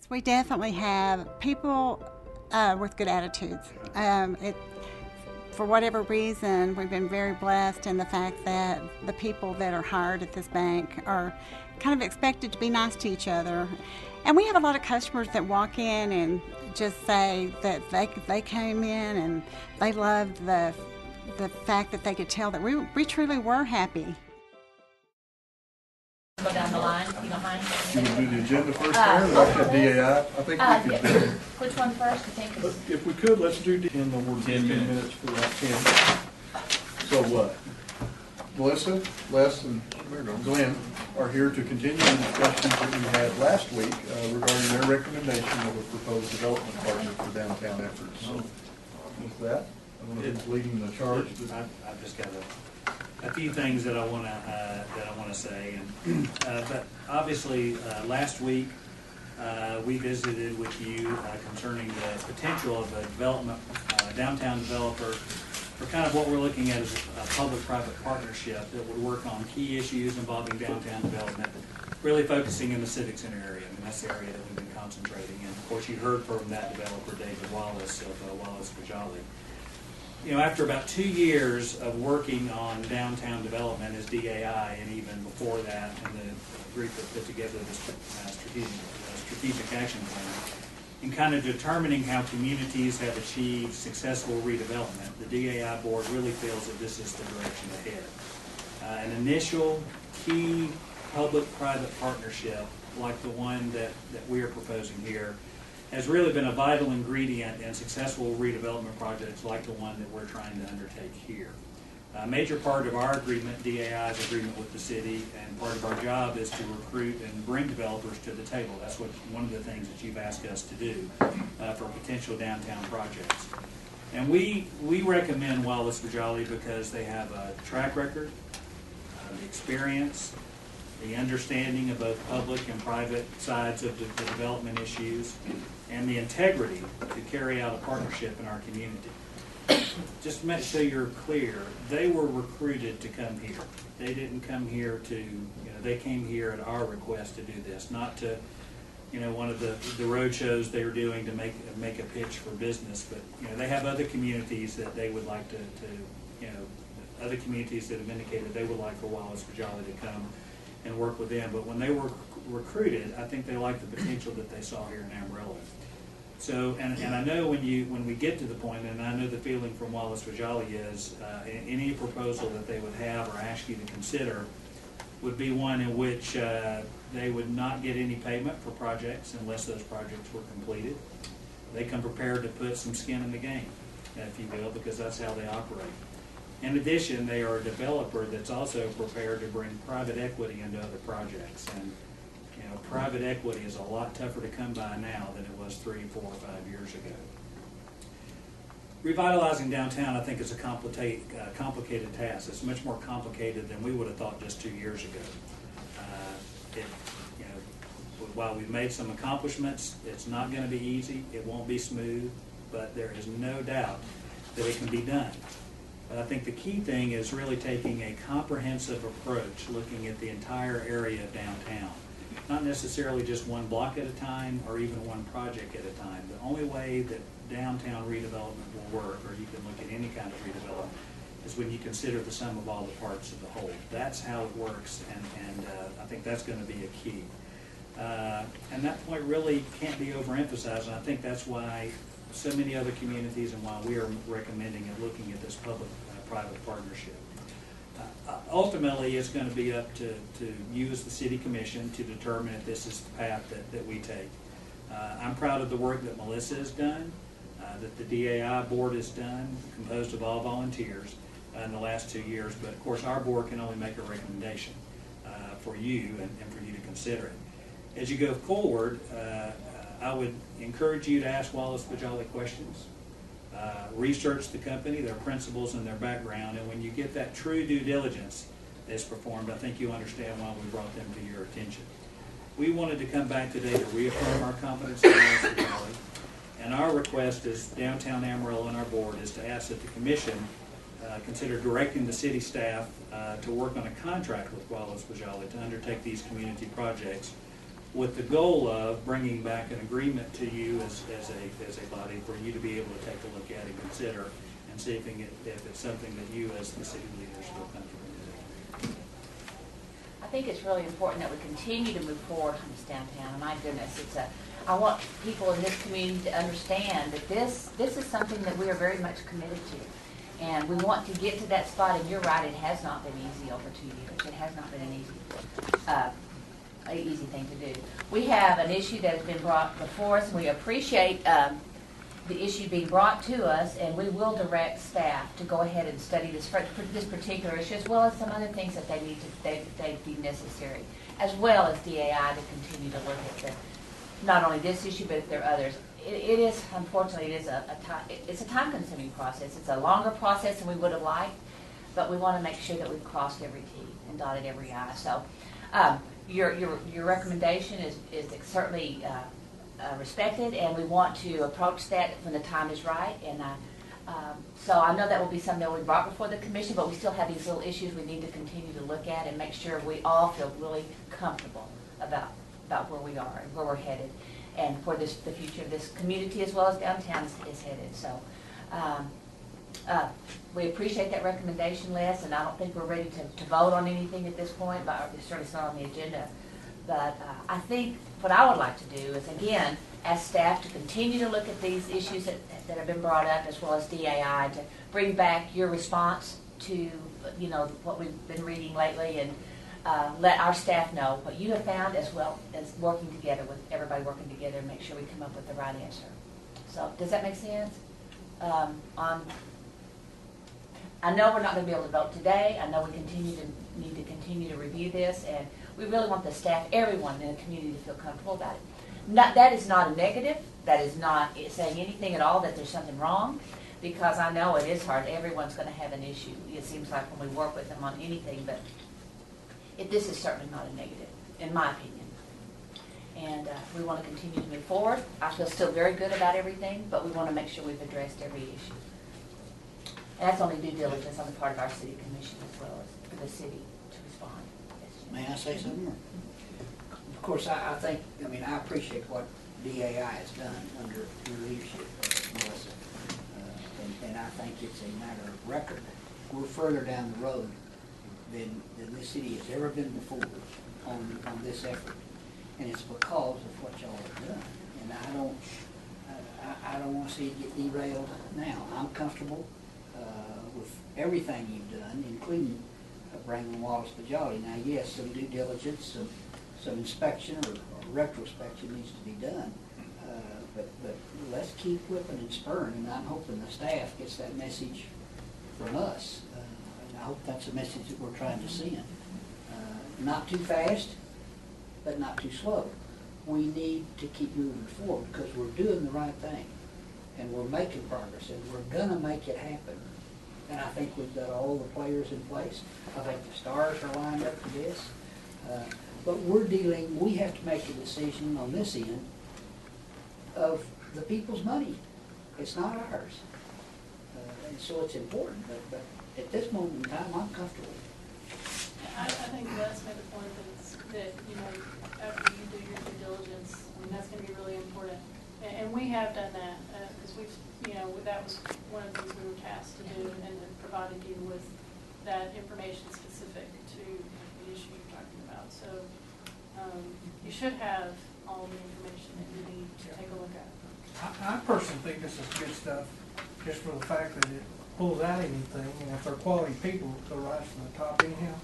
We definitely have people with good attitudes. For whatever reason, we've been very blessed in the fact that the people that are hired at this bank are kind of expected to be nice to each other. And we have a lot of customers that walk in and just say that they came in and they loved the fact that they could tell that we truly were happy. Go down the line, if you don't mind. You want to do the agenda first, Karen, or the DAI? I think we could do. Which one first? I think it's... If we could, let's do in the word 10 minutes for that 10. So what? Melissa, Les, and Glenn are here to continue the discussions that we had last week regarding their recommendation of a proposed development project for downtown efforts. So with that, I don't know who's leading the charge. I've just got a few things that I want to say, and but obviously last week we visited with you concerning the potential of a development downtown developer for kind of what we're looking at as a public-private partnership that would work on key issues involving downtown development, really focusing in the Civic Center area. I mean, that's the area that we've been concentrating in. Of course, you heard from that developer, David Wallace of Wallace Vajali. You know, after about 2 years of working on downtown development as DAI, and even before that, and the group that put together this strategic action plan, in kind of determining how communities have achieved successful redevelopment, the DAI board really feels that this is the direction ahead. An initial key public-private partnership like the one that we are proposing here has really been a vital ingredient in successful redevelopment projects like the one that we're trying to undertake here. A major part of our agreement, DAI's agreement with the city, and part of our job is to recruit and bring developers to the table. That's one of the things that you've asked us to do for potential downtown projects. And we recommend Wallace Vajali because they have a track record, the experience, the understanding of both public and private sides of the development issues, and the integrity to carry out a partnership in our community. Just to make sure you're clear, they were recruited to come here. They didn't come here to, they came here at our request to do this, not to, one of the road shows they were doing to make a pitch for business. But, they have other communities that they would like to other communities that have indicated they would like for Wallace Vajali to come and work with them. But when they were recruited, I think they liked the potential that they saw here in Amarillo. So, and I know when we get to the point, and I know the feeling from Wallace Vajali is any proposal that they would have or ask you to consider would be one in which they would not get any payment for projects unless those projects were completed. They come prepared to put some skin in the game, if you will, because that's how they operate. In addition, they are a developer that's also prepared to bring private equity into other projects. And private equity is a lot tougher to come by now than it was 3, 4, or 5 years ago. Revitalizing downtown, I think, is a complicated task. It's much more complicated than we would have thought just 2 years ago. While we've made some accomplishments, it's not going to be easy. It won't be smooth, but there is no doubt that it can be done. But I think the key thing is really taking a comprehensive approach, looking at the entire area of downtown. Not necessarily just one block at a time or even one project at a time. The only way that downtown redevelopment will work, or you can look at any kind of redevelopment, is when you consider the sum of all the parts of the whole. That's how it works, and I think that's going to be a key. And that point really can't be overemphasized, and I think that's why so many other communities and why we are recommending and looking at this public-private partnership. Ultimately, it's going to be up to you as the City Commission to determine if this is the path that we take. I'm proud of the work that Melissa has done, that the DAI board has done, composed of all volunteers in the last 2 years. But of course, our board can only make a recommendation for you and for you to consider it. As you go forward, I would encourage you to ask Wallace Vajali questions. Research the company, their principles, and their background, and when you get that true due diligence that's performed, I think you'll understand why we brought them to your attention. We wanted to come back today to reaffirm our confidence in Wallace Vajali, and our request as Downtown Amarillo and our board is to ask that the Commission consider directing the city staff to work on a contract with Wallace Vajali to undertake these community projects with the goal of bringing back an agreement to you as a body for you to be able to take a look at and consider and see if it's something that you as the city leaders feel comfortable with. I think it's really important that we continue to move forward on this downtown. My goodness, I want people in this community to understand that this is something that we are very much committed to. And we want to get to that spot, and you're right, it has not been easy over 2 years. It has not been an easy thing to do. We have an issue that has been brought before us, and we appreciate the issue being brought to us, and we will direct staff to go ahead and study this particular issue, as well as some other things that they deem necessary, as well as DAI to continue to look at not only this issue, but if there are others. It is, unfortunately, it's a time-consuming process. It's a longer process than we would have liked, but we want to make sure that we've crossed every T and dotted every I. So your recommendation is certainly respected, and we want to approach that when the time is right. And so I know that will be something that will be brought before the commission, but we still have these little issues we need to continue to look at and make sure we all feel really comfortable about where we are and where we're headed, and where the future of this community as well as downtown is headed. So we appreciate that recommendation, Les, and I don't think we're ready to vote on anything at this point, but it's certainly not on the agenda. But I think what I would like to do is, again, ask staff to continue to look at these issues that have been brought up, as well as DAI, to bring back your response to what we've been reading lately, and let our staff know what you have found, as well as working together with everybody working together and make sure we come up with the right answer. So does that make sense? I know we're not going to be able to vote today. I know we need to continue to review this, and we really want the staff, everyone in the community, to feel comfortable about it. That is not a negative. That is not saying anything at all that there's something wrong, because I know it is hard. Everyone's going to have an issue. It seems like when we work with them on anything, but this is certainly not a negative, in my opinion. And we want to continue to move forward. I feel still very good about everything, but we want to make sure we've addressed every issue. And that's only due diligence on the part of our city commission, as well as for the city to respond. May I say something more? Of course, I appreciate what DAI has done under your leadership, Melissa. And I think it's a matter of record. We're further down the road than this city has ever been before on this effort. And it's because of what y'all have done. And I don't want to see it get derailed now. I'm comfortable with everything you've done, including bringing Wallace Pajali. Now, yes, some due diligence, some inspection or retrospection needs to be done. But let's keep whipping and spurring, and I'm hoping the staff gets that message from us. And I hope that's a message that we're trying to send. Not too fast, but not too slow. We need to keep moving forward because we're doing the right thing, and we're making progress, and we're going to make it happen. And I think we've got all the players in place. I think the stars are lined up for this. But we have to make a decision on this end of the people's money. It's not ours. And so it's important, but at this moment in time, I'm comfortable. I think Les made the point that after you do your due diligence, that's going to be really important. And we have done that because that was one of the things we were tasked to do, and provided you with that information specific to the issue you're talking about. So you should have all the information that you need to take a look at. I personally think this is good stuff, just for the fact that it pulls out anything, and if they're quality people, they'll rise to the top anyhow.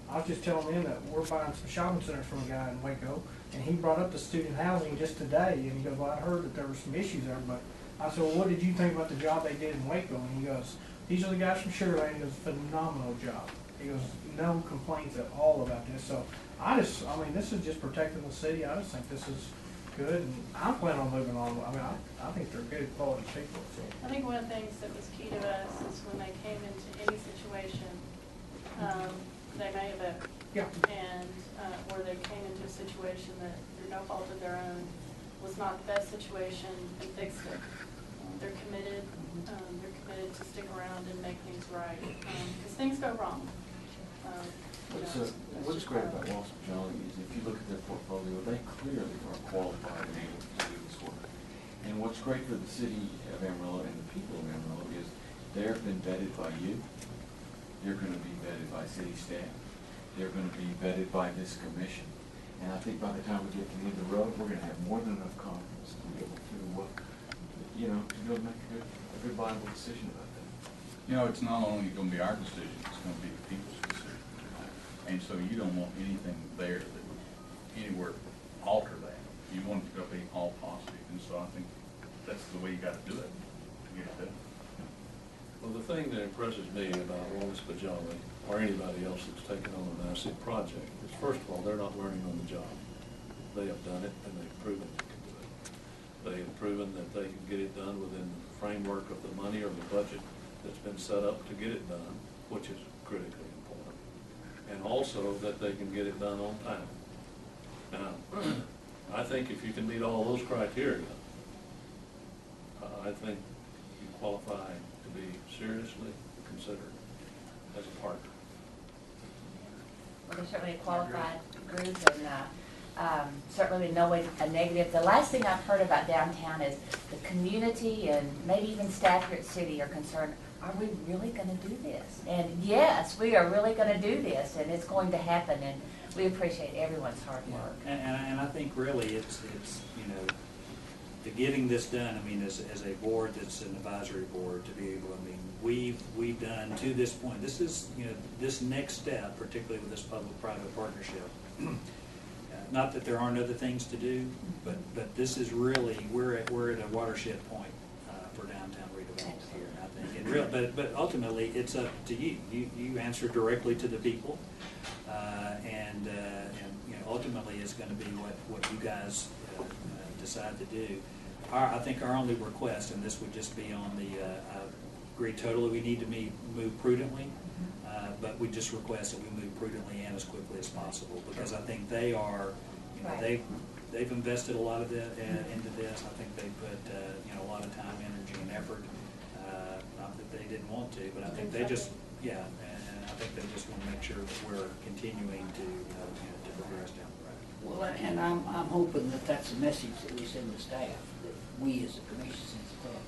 I was just telling them that we're buying some shopping centers from a guy in Waco, and he brought up the student housing just today, and he goes, well, I heard that there were some issues there, but I said, well, what did you think about the job they did in Waco? And he goes, these are the guys from Sugar Land. He goes, phenomenal job. He goes, no complaints at all about this. So this is just protecting the city. I just think this is good, and I'm planning on moving on. I think they're good quality people. So I think one of the things that was key to us is when they came into any situation, they made a vote. Yeah. And where they came into a situation that, through no fault of their own, was not the best situation, and fixed it. They're committed. They're committed to stick around and make things right, because things go wrong. So what's great about Walsall Jolly is if you look at their portfolio, they clearly are qualified and able to do this work. And what's great for the city of Amarillo and the people of Amarillo is they've been vetted by you. They're going to be vetted by city staff. They're going to be vetted by this commission. And I think by the time we get to the end of the road, we're going to have more than enough confidence to be able to, to go make a good viable decision about that. You know, it's not only going to be our decision, it's going to be the people's decision. And so you don't want anything there that would anywhere alter that. You want it to be all positive. And so I think that's the way you got to do it to get it done. Well, the thing that impresses me about Wallace Bajali or anybody else that's taken on a massive project is, first of all, they're not learning on the job. They have done it, and they've proven they can do it. They have proven that they can get it done within the framework of the money or the budget that's been set up to get it done, which is critically important. And also that they can get it done on time. Now, I think if you can meet all those criteria, I think you qualify to be seriously considered as a partner. Well, they're certainly a qualified group, and certainly in no way a negative. The last thing I've heard about downtown is the community and maybe even staff here at City are concerned, are we really going to do this? And yes, we are really going to do this, and it's going to happen, and we appreciate everyone's hard work. And I think really it's the getting this done, I mean, as a board that's an advisory board, to be able, I mean, we've done to this point, this is, this next step, particularly with this public-private partnership, not that there aren't other things to do, but this is really, we're at a watershed point for downtown redevelopment here, I think. And real, but ultimately, it's up to you. You answer directly to the people, and ultimately, it's going to be what you guys decide to do. I think our only request, and this would just be on the, I agree totally, we need to move prudently, but we just request that we move prudently and as quickly as possible, because I think they are, Right. they've invested a lot of into this. I think they put, a lot of time, energy, and effort. Not that they didn't want to, but I think they just, and I think they just want to make sure that we're continuing to progress down the road. Well, and I'm hoping that that's a message that we send to staff, that we as a commission sends to them.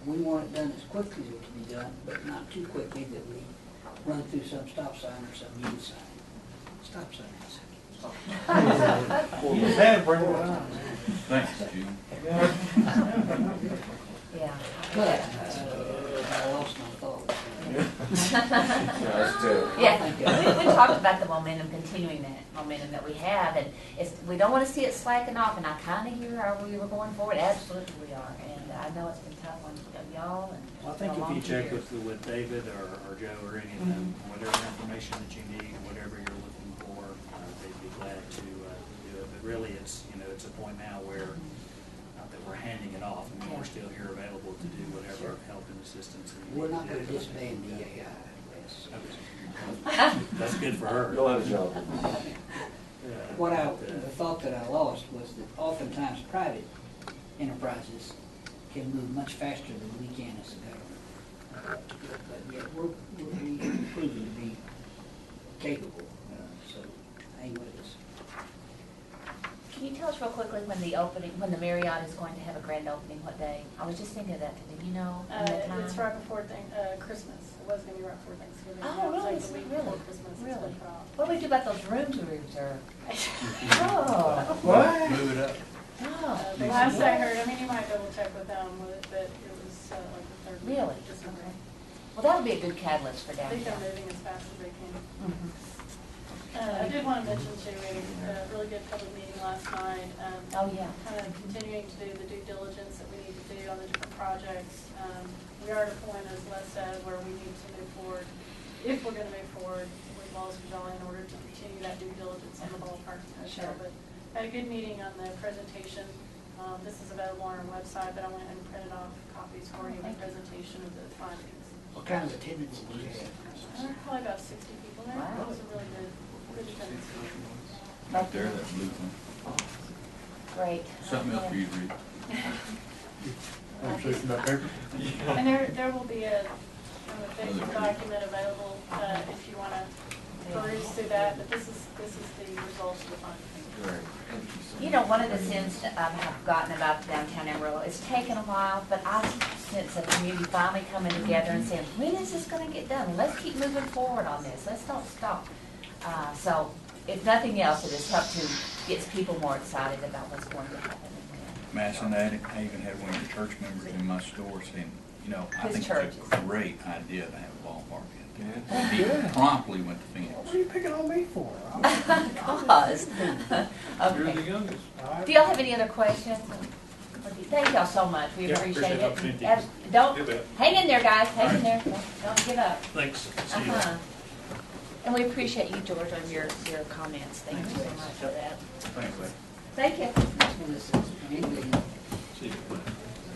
We want it done as quickly as it can be done, but not too quickly that we run through some stop sign or some yield sign. Stop sign. You had bring it on. Thanks, June. Yeah. But, I lost my thought. Yeah, we talked about the momentum, continuing that momentum that we have, and we don't want to see it slacking off, and I kind of hear how we were going forward. Absolutely we are, and I know it's been tough on y'all. Well, I think if you check with David or Joe or any of them, whatever information that you need, whatever you're looking for, they'd be glad to do it. But really, it's it's a point now where not that we're handing it off, I mean, we're still here available to do whatever help and assistance. We're not going to disband the AI. That's good for her. You'll have a job. The thought that I lost was that oftentimes private enterprises can move much faster than we can as a government. But yet we're proven to be capable, so hang with us. Can you tell us real quickly when the Marriott is going to have a grand opening? What day? I was just thinking of that today. You know, the time? It's right before Christmas. It was going to be right before Thanksgiving. Oh, Now it's really? like the week before Christmas. It's Really? been put off. What do we do about those rooms we reserved? Oh. What? Move it up. Oh. The last I heard, I mean, you might double check with them, but it was like the third week Really? of December. Okay. Well, that would be a good catalyst for I think they're downtown. moving as fast as they can. Mhm. I did want to mention too, we had a really good public meeting last night. Oh, yeah. Kind of continuing to do the due diligence that we need to do on the different projects. We are at a point, as Les said, where we need to move forward, if we're going to move forward with Wallace Bajali in order to continue that due diligence on the ballpark. Sure. But had a good meeting on the presentation. This is available on our website, but I went and printed off copies for you of the presentation of the findings. What kind of attendance did you have? There were probably about 60 people there. Wow. It was a really good attendance. Right there, that blue thing. Great. Something else for you to read. Conversation about paper? And there will be a Facebook document available if you want to peruse through that, but this is the results of the final thing. Great, thank you so much. You know, one of the sins I've gotten about downtown Amarillo, it's taken a while, but I sense a community finally coming together and saying, when is this gonna get done? Let's keep moving forward on this. Let's don't stop. So, if nothing else, it has helped to get people more excited about what's going to happen. Mass and I even had one of your church members in my store saying, you know, I His think church. it's a great idea to have a ballpark in. Yeah. He promptly went to What are Phoenix. you picking on me for? Because. You're the Okay. youngest. Do y'all have any other questions? Thank y'all so much. We Yeah, appreciate appreciate the it. opportunity. Don't, You bet. hang in there, guys. Hang in there. Don't give up. Thanks. See you. Uh-huh. And we appreciate you, George, on your comments. Thank you so much for that. Thanks, Lee. Thank you. See you.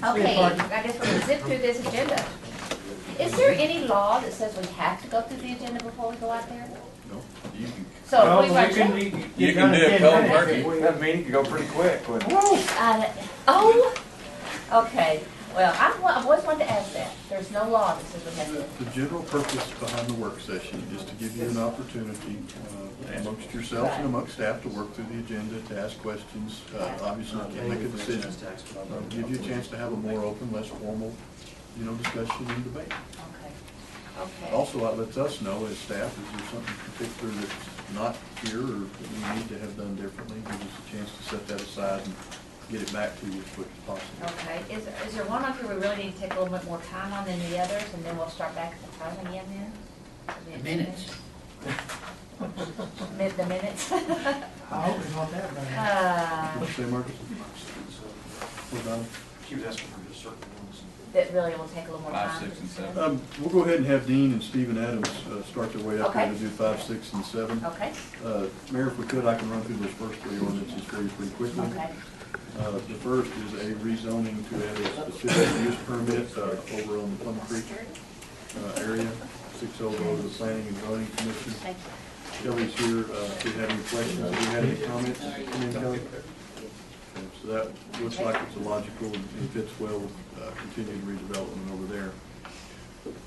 Okay, I guess we're gonna zip through this agenda. Is there any law that says we have to go through the agenda before we go out there? No, you can, So if we run you can do it cold turkey. That meeting could go pretty quick, wouldn't it? oh, okay. Well, I've always wanted to ask that. There's no law that says we have to. The general purpose behind the work session is to give you an opportunity amongst yourselves and amongst staff to work through the agenda, to ask questions. Obviously, you can't make a decision. Give you a chance to have a more open, less formal, discussion and debate. Okay. Okay. Also, that lets us know as staff, is there something particular that's not here or that we need to have done differently? Gives us a chance to set that aside and get it back to you as quick as possible. Okay. Is there one on here we really need to take a little bit more time on than the others, and then we'll start back at the front again then? The minutes. The minutes? I hope it's not that bad. What'd you say, Marcus? We're done. She was asking for just certain ones. That really will take a little more time. 5, 6, and 7. We'll go ahead and have Dean and Stephen Adams start their way up here Okay. to do 5, 6, and 7. Okay. Mayor, if we could, I can run through those first three ordinances for you pretty quickly. Okay. The first is a rezoning to add a specific use permit over on the Plum Creek area, 600 to the Planning and Zoning Commission. Thank you. Kelly's here, if you have any questions, if you have any comments, come in, Kelly. Okay, so that looks like it's a logical and fits well with continued redevelopment over there.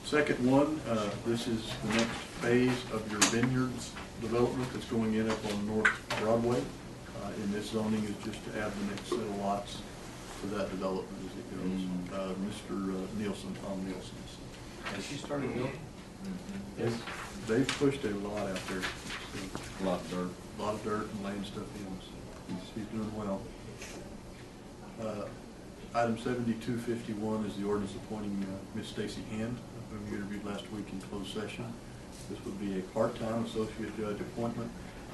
Second one, this is the next phase of your vineyards development that's going in up on North Broadway. And this zoning is just to add the next set of lots to that development as it goes. Mr. Nielsen, Tom Nielsen. Has she started building? Yes. They've pushed a lot out there. So, A lot of dirt. a lot of dirt and laying stuff in, so he's doing well. Item 7251 is the ordinance appointing Ms. Stacy Hand, whom you interviewed last week in closed session. This would be a part-time associate judge appointment.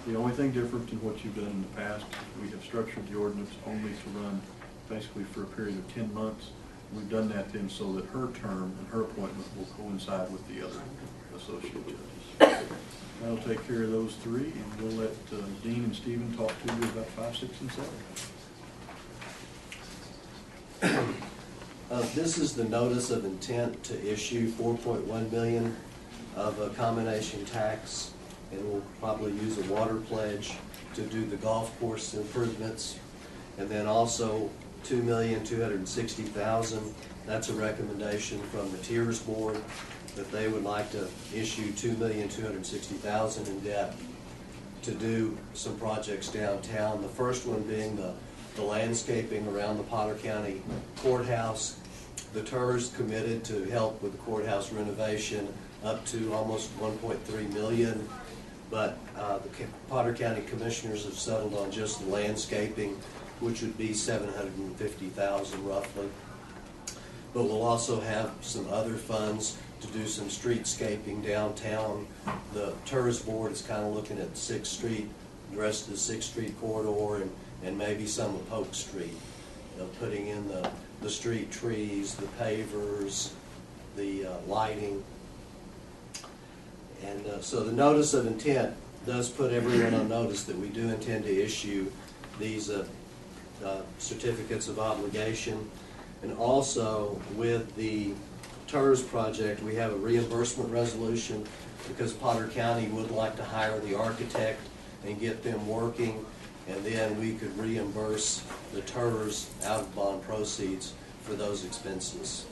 The only thing different than what you've done in the past, we have structured the ordinance only to run basically for a period of 10 months. We've done that then so that her term and her appointment will coincide with the other associate judges. That'll take care of those three, and we'll let Dean and Stephen talk to you about 5, 6, and 7. This is the notice of intent to issue 4.1 million of a combination tax, and we'll probably use a water pledge to do the golf course improvements. And then also $2,260,000. That's a recommendation from the Tiers Board that they would like to issue $2,260,000 in debt to do some projects downtown. The first one being the landscaping around the Potter County Courthouse. The TERS committed to help with the courthouse renovation up to almost $1.3 million. But the Potter County Commissioners have settled on just the landscaping, which would be $750,000 roughly. But we'll also have some other funds to do some streetscaping downtown. The TERS Board is kind of looking at 6th Street, the rest of the 6th Street corridor, and maybe some of Polk Street. Putting in the street trees, the pavers, the lighting. And so the notice of intent does put everyone on notice that we do intend to issue these certificates of obligation. And also with the TERS project, we have a reimbursement resolution because Potter County would like to hire the architect and get them working, and then we could reimburse the TERS out of bond proceeds for those expenses.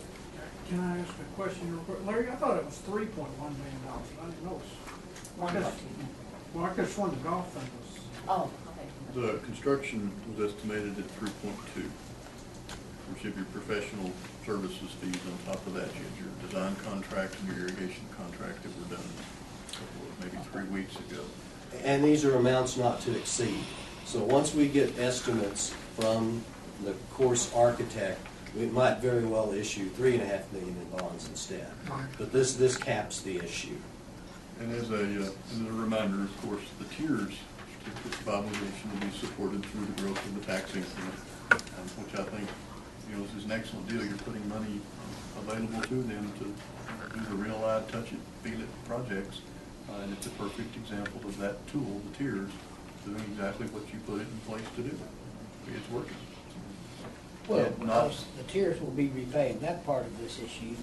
Can I ask a question real quick? Larry, I thought it was $3.1 million. I didn't know it was Marcus, when the golf thing was, Oh, okay. The construction was estimated at 3.2. Which if your professional services fees on top of that, you had your design contract and your irrigation contract that were done maybe 3 weeks ago. And these are amounts not to exceed. So once we get estimates from the course architect, we might very well issue $3.5 million in bonds instead. But this caps the issue. And as a reminder, of course, the tiers certificates of obligation will be supported through the growth of the tax increment, which I think, is an excellent deal. You're putting money available to them to do the real live, touch it, feel it projects. And it's a perfect example of that tool, the tiers, doing exactly what you put it in place to do. It's working. Well, Yeah, not- because the tiers will be repaid, that part of this issue,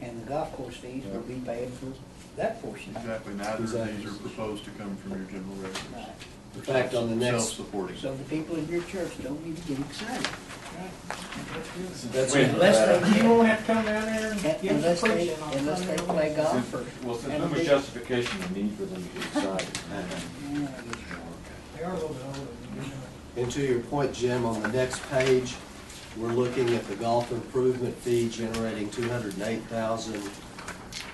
and the golf course fees will be paid for that portion. Exactly. Neither of these are proposed to come from your general revenues. Right. In fact, on the next, Self-supporting. So the people in your church don't need to get excited. that's Unless they, you won't have to come down there and give unless us they, preaching on unless they Sunday. play golf or. Well, since and there was they- justification and need for them to get excited. Yeah, I guess They are a little bit older than you. And to your point, Jim, on the next page, we're looking at the golf improvement fee generating $208,000.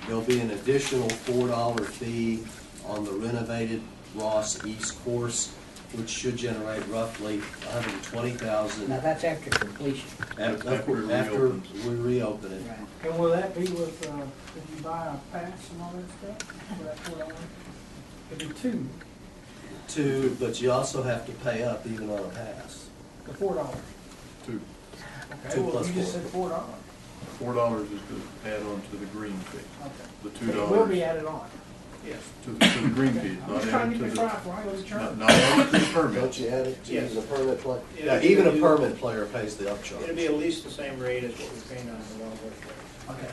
There'll be an additional $4 fee on the renovated Ross East course, which should generate roughly $120,000 Now, that's after completion. after we reopen it. Right. And will that be with, if you buy a pass and all that stuff, for that $4? It'd be But you also have to pay up even on a pass. the $4. Two. Okay, Two well, plus you just four. said $4. $4 is to add on to the green fee. Okay. The It will be $2 added on. Yes. to the green fee, I'm not just trying added to to get the, this right before I go to church. not added to the permit. Don't you add it to Yes. the permit player? Yeah, Yeah, you even a do. permit player pays the upcharge. It'll be at least the same rate as what we're paying on the golf course, Okay.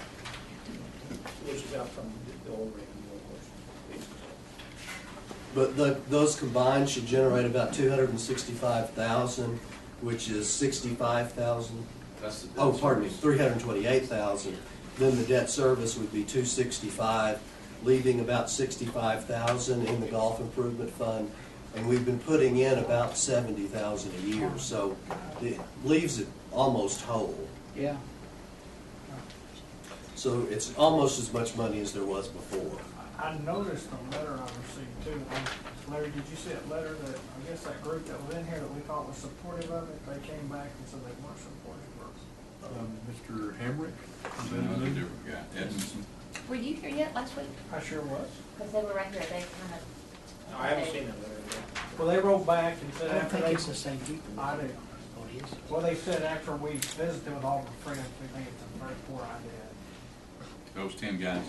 which is up from the old rate on the golf course. But those combined should generate about $265,000, which is $65,000. Oh, pardon me, $328,000. Then the debt service would be $265,000, leaving about $65,000 in the golf improvement fund. And we've been putting in about $70,000 a year, so it leaves it almost whole. Yeah. So it's almost as much money as there was before. I noticed the letter I received too. Larry, did you see that letter that, I guess that group that was in here that we thought was supportive of it, they came back and said they weren't supportive of it. Mr. Hamrick? is that No, his that's a name? different guy. Edmondson. Were you here yet last week? I sure was. Because they were right here, they kind of. No, I haven't seen that letter yet. Well, they wrote back and I said don't after think they, it's the same people. I do. Oh, it is? Well, they said after we visited with all the friends, we think it's a very poor idea. Those 10 guys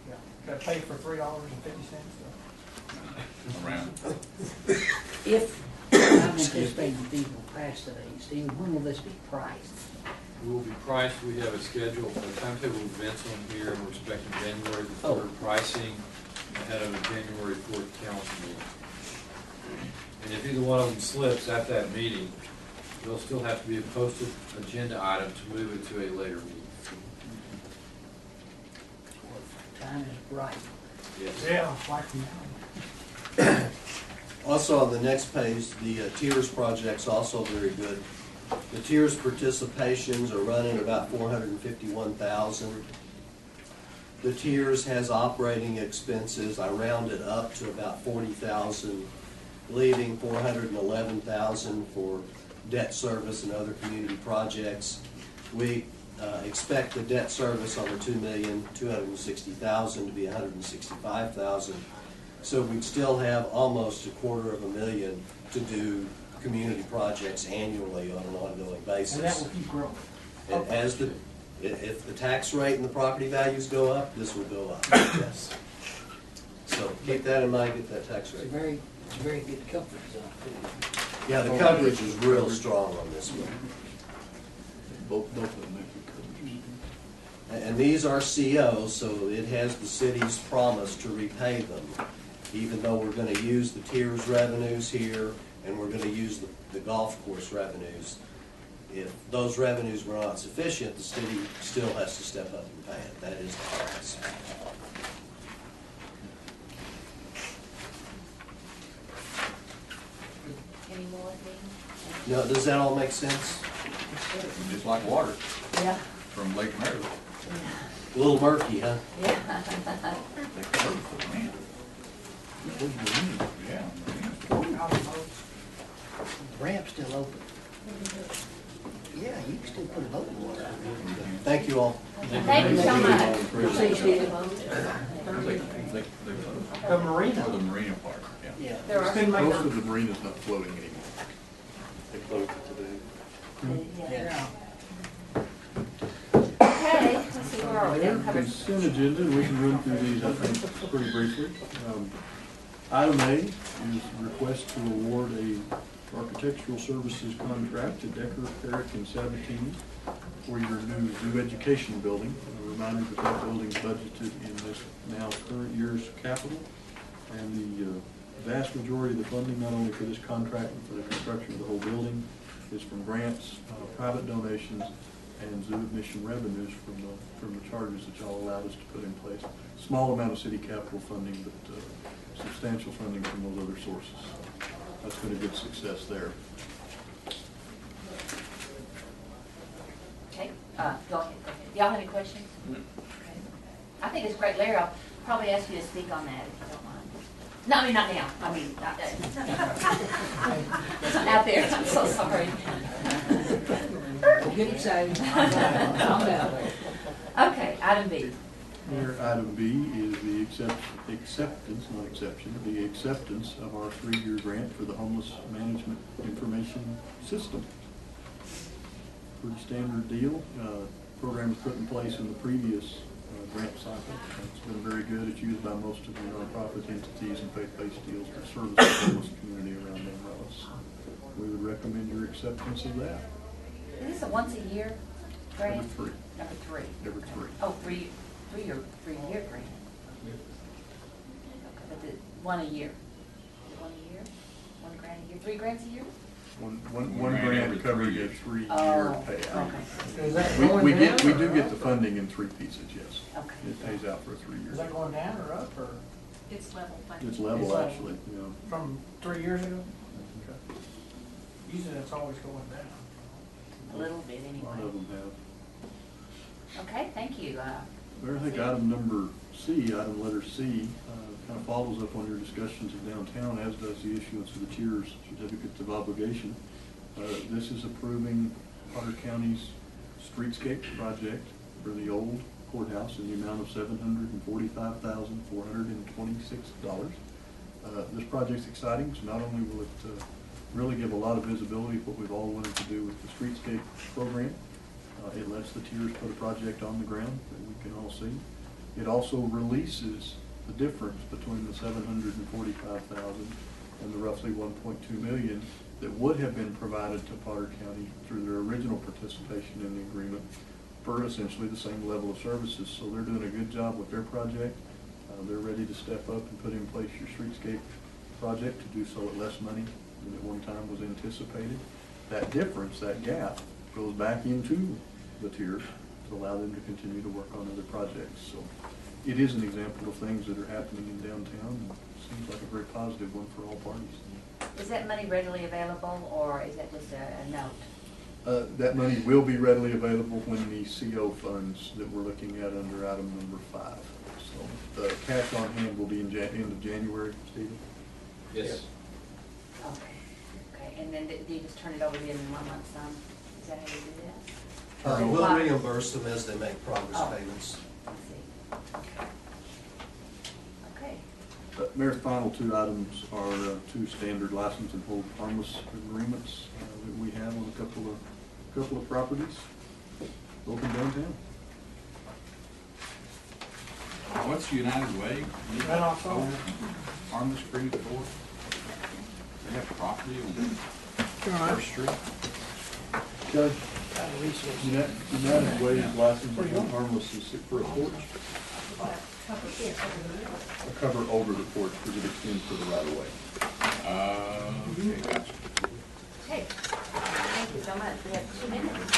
Yeah. Got to pay for $3.50. around. If, I'm anticipating these will pass today, Steve, when will this be priced? We will be priced, we have a schedule, a timetable of events on here, and we're expecting January the Oh. 3rd pricing ahead of a January 4th council meeting. And if either one of them slips at that meeting, there'll still have to be a posted agenda item to move it to a later meeting. Time is right. Yes. Yeah, like now. Also on the next page, the tiers project's also very good. The tiers participations are running about $451,000. The tiers has operating expenses, I rounded up to about $40,000, leaving $411,000 for debt service and other community projects. We expect the debt service on the $2,260,000 to be $165,000. So we'd still have almost $250,000 to do community projects annually on an ongoing basis. And that will keep growing. And as if the tax rate and the property values go up, this will go up, yes. So keep that in mind, get that tax It's rate. a very good comfort zone, too. Yeah, the coverage is real strong on this one. Both of them make good coverages. And these are COs, so it has the city's promise to repay them, even though we're gonna use the tiers revenues here, and we're gonna use the golf course revenues. If those revenues were not sufficient, the city still has to step up and pay it. That is the promise. anymore with me. Now, does that all make sense? Just like water Yeah. from Lake Amarillo. A little murky, huh? Yeah. They cover for the man. Yeah. Ramp's still open. Yeah, you can still put a boat in the water. Thank you all. Thank you so much. The marina. For the marina part, yeah. Yeah. There are some Most of the marina's not floating anymore. They closed it today. Yeah. Okay, let's see where are we now. Covered. Consent agenda, and we can run through these, I think, pretty briefly. Item A is request to award a architectural services contract to Decker, Herrick, and Sabatini for your new zoo education building. A reminder that that building's budgeted in this now current year's capital, and the vast majority of the funding, not only for this contract, but for the construction of the whole building, is from grants, private donations, and zoo admission revenues from the charges that y'all allowed us to put in place. Small amount of city capital funding, but substantial funding from those other sources. That's been a good success there. Okay, go ahead, go ahead. Y'all have any questions? Okay. I think it's great, Larry, I'll probably ask you to speak on that if you don't mind. No, I mean, not now, I mean, not out there, I'm so sorry. Get excited. Calm down. Okay, item B. Here, item B is the acceptance, not exception, the acceptance of our 3-year grant for the homeless management information system. Pretty standard deal. Program was put in place in the previous grant cycle. It's been very good. It's used by most of the nonprofit entities and faith-based deals that service the homeless community around Amarillo. We would recommend your acceptance of that. Is this a once-a-year grant? Every 3. Number 3. Every 3. Oh, 3-year grant. Okay, but the 1 a year. Is it 1 a year? 1 grant a year? 3 grants a year? One Grant every grant covering 3 a years. 3-year Oh, payout. okay. Is that We going down do or get up, the or- funding in 3 pieces, yes. Okay. It pays out for a 3-year. Is that going down or up, or It's level funding. It's level, It's level. actually, yeah. from 3 years ago? Okay. Usually it's always going down. A little bit A lot anyway. of them have. Okay, thank you. Well, I think item number C, item letter C, kind of follows up on your discussions of downtown, as does the issuance of the Tiers Certificates of Obligation. This is approving Potter County's streetscape project for the old courthouse in the amount of $745,426. This project's exciting, so not only will it really give a lot of visibility of what we've all wanted to do with the streetscape program, it lets the tiers put a project on the ground that we can all see. It also releases the difference between the $745,000 and the roughly $1.2 million that would have been provided to Potter County through their original participation in the agreement for essentially the same level of services. So they're doing a good job with their project. They're ready to step up and put in place your streetscape project to do so at less money than at one time was anticipated. That difference, that gap, goes back into the tiers to allow them to continue to work on other projects. So it is an example of things that are happening in downtown, and seems like a very positive one for all parties. Is that money readily available, or is that just a note? That money will be readily available when the CO funds that we're looking at under item number 5. So the cash on hand will be in end of January, Stephen? Yes. Okay, okay, and then do you just turn it over to them in 1 month's time? Is that how you do that? We'll reimburse them as they make progress Oh. payments. I see. Okay. Mayor, final 2 items are 2 standard license and hold harmless agreements that we have on a couple of properties, both in downtown. What's United Way? Right off of- Harmless agreement for? They have property on First Street? Judge, United Way's license and hold harmless is for a porch. A cover over the porch because it extends to the right of way. Okay, gotcha. Okay, thank you so much. We have 2 minutes.